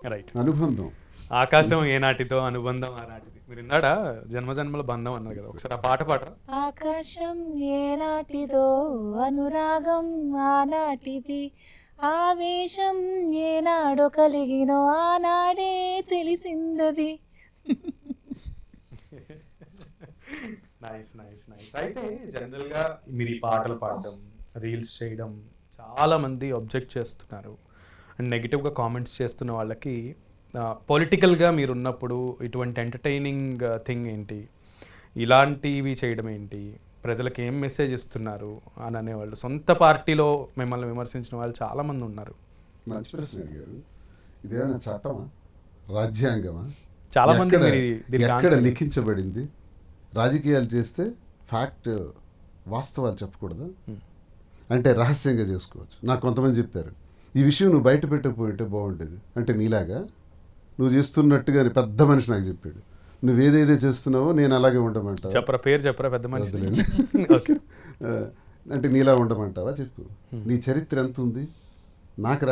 Right. అనుబంధం. ఆకాశం ఏనాటిదో అనుబంధం ఆనాటిది. మీరు ఇందాడ జన్మజన్మల బంధం అన్నారు కదా, ఒకసారి ఆ పాట పాడరా? ఆకాశం ఏనాటిదో అనురాగం ఆనాటిది, ఆవేశం ఏనాడో కలిగినో ఆనాడే తెలిసిందది. Nice nice nice. అయితే జనరల్గా మీరు ఈ పాటలు పాడడం, రీల్స్ చేయడం చాలా మంది ఆబ్జెక్ట్ చేస్తున్నారు అండ్ నెగిటివ్గా కామెంట్స్ చేస్తున్న వాళ్ళకి పొలిటికల్గా మీరు ఉన్నప్పుడు ఇటువంటి ఎంటర్టైనింగ్ థింగ్ ఏంటి, ఇలాంటివి చేయడం ఏంటి, ప్రజలకు ఏం మెసేజ్ ఇస్తున్నారు అని అనేవాళ్ళు, సొంత పార్టీలో మిమ్మల్ని విమర్శించిన వాళ్ళు చాలామంది ఉన్నారు. మంచి ప్రశ్న అడిగారు. ఇదేమైనా చట్టమా, రాజ్యాంగమా, చాలామంది ఎక్కడ మీరు దీనికి ఎక్కడ answer- లిఖించబడింది? రాజకీయాలు చేస్తే ఫ్యాక్ట్, వాస్తవాలు చెప్పకూడదు అంటే రహస్యంగా చేసుకోవచ్చు. నాకు కొంతమంది చెప్పారు, ఈ విషయం నువ్వు బయట పెట్టకపోయింటే బాగుండేది. అంటే నీలాగా నువ్వు చేస్తున్నట్టుగా పెద్ద మనిషి నాకు చెప్పాడు, నువ్వేదైతే చేస్తున్నావో నేను అలాగే ఉండమంటావా? చెప్పరా, పేరు చెప్పరా పెద్ద మనిషి? వద్దులేండి. ఓకే. అంటే నీలా ఉండమంటావా చెప్పు, నీ చరిత్ర ఎంత ఉంది, నాకు